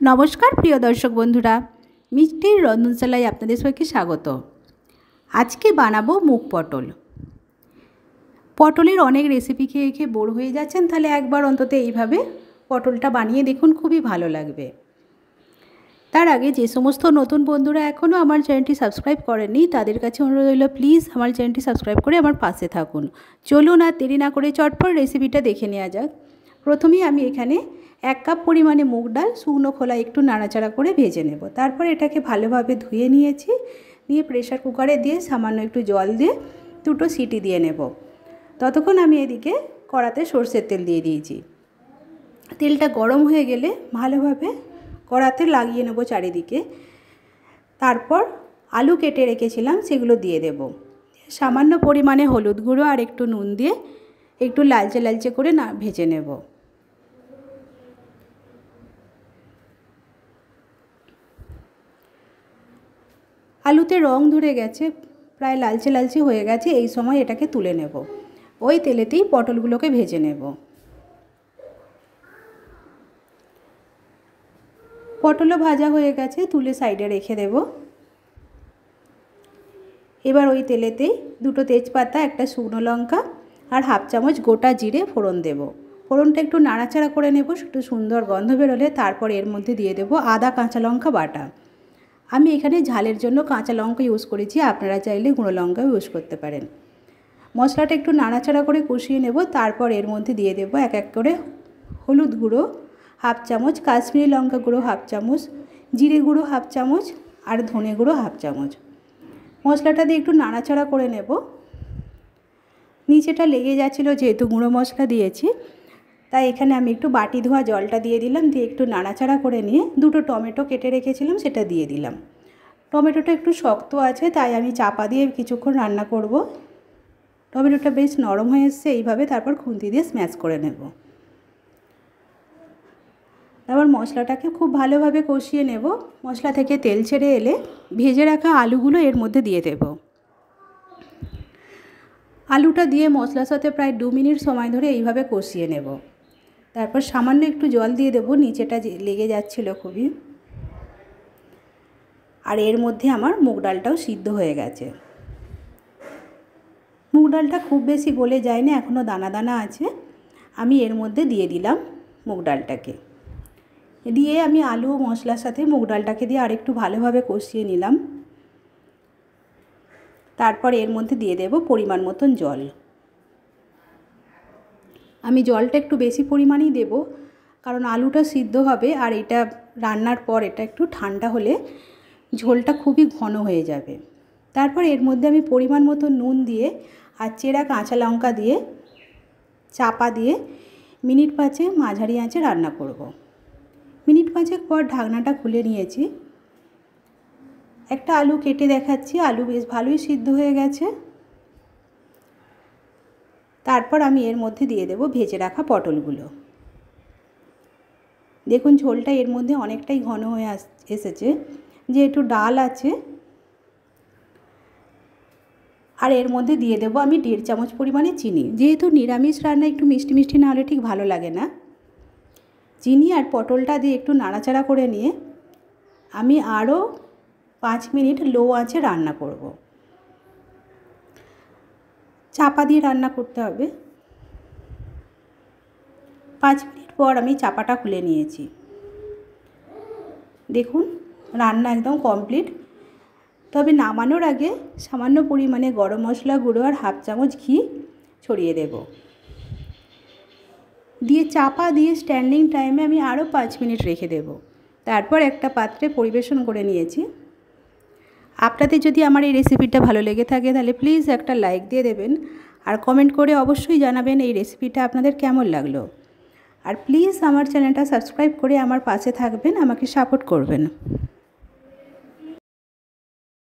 नमस्कार प्रिय दर्शक बंधुरा मिष्टिर रंधनशालाय आपनादेर सबाइके स्वागत। आज के बानाबो मुग पटल। पटलेर अनेक रेसिपि खेये खेये बोर हये जाच्छेन, ताहले एकबार अंतत एइभाবে पटलटा बानिये देखुन, खूबই भालो लागबे। तार आगे जे समस्त नतून बंधुरा एखोनो आमार चैनलटी सबस्क्राइब करेननि तादेर काछे अनुरोध रइलो, प्लिज आमार चैनलटी सबस्क्राइब करे आमार पाशे थाकुन। चलुन आर देरी ना करे चटपट रेसिपिटा देखे नेওয়া যাক। प्रथमेই आमी एखाने 1 কাপ परिमाणे मुग डाल शुकनो खोलाয় एकटू नाड़ाचाड़ा करे भेजे नेब। तारपर एटाके भालोभाबे धुए निয়েছি, निয়ে प्रेसार कुकारे दिए सामान्य एकटू जल दिए दुटो सीटी दिए नेब। ततक्षण आमी एदिके कड़ाते सर्षेर तेल दिए दिয়েছি। तेलटा गरम हये गेले भालोभाबे कड़ाते লাগিয়ে নেব চারিদিকে। তারপর আলু কেটে রেখেছিলাম সেগুলো দিয়ে দেব। সামান্য পরিমাণে হলুদ গুঁড়ো আর একটু নুন দিয়ে একটু লালচে লালচে করে না ভেজে নেব। আলুতে রং ধরে গেছে, প্রায় লালচে লালচে হয়ে গেছে। এই সময় এটাকে তুলে নেব। ওই তেলেতেই পটলগুলোকে ভেজে নেব। পটলও ভাজা হয়ে গেছে, তুলে সাইডে রেখে দেব। এবার ওই তেলেতেই দুটো তেজপাতা, একটা শুকনো লঙ্কা আর হাফ চামচ গোটা জিরে ফোড়ন দেব। ফোড়নটা একটু নাড়াচাড়া করে নেব, একটু সুন্দর গন্ধ বেরোলে তারপর এর মধ্যে দিয়ে দেব আদা কাঁচা লঙ্কা বাটা। আমি এখানে ঝালের জন্য কাঁচা লঙ্কা ইউজ করেছি, আপনারা চাইলে গুঁড়ো লঙ্কাও ইউজ করতে পারেন। মশলাটা একটু নাড়াচাড়া করে কষিয়ে নেব। তারপর এর মধ্যে দিয়ে দেব এক এক করে হলুদ গুঁড়ো হাফ চামচ, কাশ্মীরি লঙ্কা গুঁড়ো হাফ চামচ, জিরে গুঁড়ো হাফ চামচ আর ধনে গুঁড়ো হাফ চামচ। মশলাটা দিয়ে একটু নাড়াচাড়া করে নেব। নিচেটা লেগে যাচ্ছিলো যেহেতু গুঁড়ো মশলা দিয়েছি, তাই এখানে আমি একটু বাটি ধোয়া জলটা দিয়ে দিলাম। দিয়ে একটু নাড়াচাড়া করে নিয়ে দুটো টমেটো কেটে রেখেছিলাম সেটা দিয়ে দিলাম। টমেটোটা একটু শক্ত আছে, তাই আমি চাপা দিয়ে কিছুক্ষণ রান্না করব। টমেটোটা বেশ নরম হয়ে এসছে, এইভাবে তারপর খুন্তি দিয়ে স্ম্যাশ করে নেব। তারপর মশলাটাকে খুব ভালোভাবে কষিয়ে নেব। মশলা থেকে তেল ছেড়ে এলে ভেজে রাখা আলুগুলো এর মধ্যে দিয়ে দেব। আলুটা দিয়ে মশলার সাথে প্রায় 2 মিনিট সময় ধরে এইভাবে কষিয়ে নেব। তারপর সামান্য একটু জল দিয়ে দেব, নিচেটা লেগে যাচ্ছিল খুবই। আর এর মধ্যে আমার মুগ ডালটাও সিদ্ধ হয়ে গেছে। মুগ ডালটা খুব বেশি গলে যায়নি, এখনও দানা দানা আছে। আমি এর মধ্যে দিয়ে দিলাম মুগ ডালটাকে। দিয়ে আমি আলু ও মশলার সাথে মুগ ডালটাকে দিয়ে আরেকটু ভালোভাবে কষিয়ে নিলাম। তারপর এর মধ্যে দিয়ে দেব পরিমাণ মতন জল। আমি জলটা একটু বেশি পরিমাণেই দেব, কারণ আলুটা সিদ্ধ হবে আর এটা রান্নার পর এটা একটু ঠান্ডা হলে ঝোলটা খুবই ঘন হয়ে যাবে। তারপর এর মধ্যে আমি পরিমাণ মতো নুন দিয়ে আর চেরা কাঁচা লঙ্কা দিয়ে চাপা দিয়ে মিনিট 5 মাঝারি আঁচে রান্না করব। মিনিট 5 পর ঢাকনাটা খুলে নিয়েছি। একটা আলু কেটে দেখাচ্ছি, আলু বেশ ভালোই সিদ্ধ হয়ে গেছে। তারপর আমি এর মধ্যে দিয়ে দেব ভেজে রাখা পটলগুলো। দেখুন ঝোলটা এর মধ্যে অনেকটাই ঘন হয়ে এসেছে, যেহেতু ডাল আছে। আর এর মধ্যে দিয়ে দেব আমি 1.5 চামচ পরিমাণে চিনি। যেহেতু নিরামিষ রান্না একটু মিষ্টি মিষ্টি না হলে ঠিক ভালো লাগে না। চিনি আর পটলটা দিয়ে একটু নাড়াচাড়া করে নিয়ে আমি আরও 5 মিনিট লো আঁচে রান্না করব। চাপা দিয়ে রান্না করতে হবে। 5 মিনিট পর আমি চাপাটা খুলে নিয়েছি। দেখুন রান্না একদম কমপ্লিট। তবে নামানোর আগে সামান্য পরিমাণে গরম মশলা গুঁড়ো আর হাফ চামচ ঘি ছড়িয়ে দেব। দিয়ে চাপা দিয়ে স্ট্যান্ডিং টাইমে আমি আরও 5 মিনিট রেখে দেব। তারপর একটা পাত্রে পরিবেশন করে নিয়েছি। আপনাদের যদি আমার এই রেসিপিটা ভালো লেগে থাকে তাহলে প্লিজ একটা লাইক দিয়ে দেবেন আর কমেন্ট করে অবশ্যই জানাবেন এই রেসিপিটা আপনাদের কেমন লাগলো। আর প্লিজ আমার চ্যানেলটা সাবস্ক্রাইব করে আমার পাশে থাকবেন, আমাকে সাপোর্ট করবেন।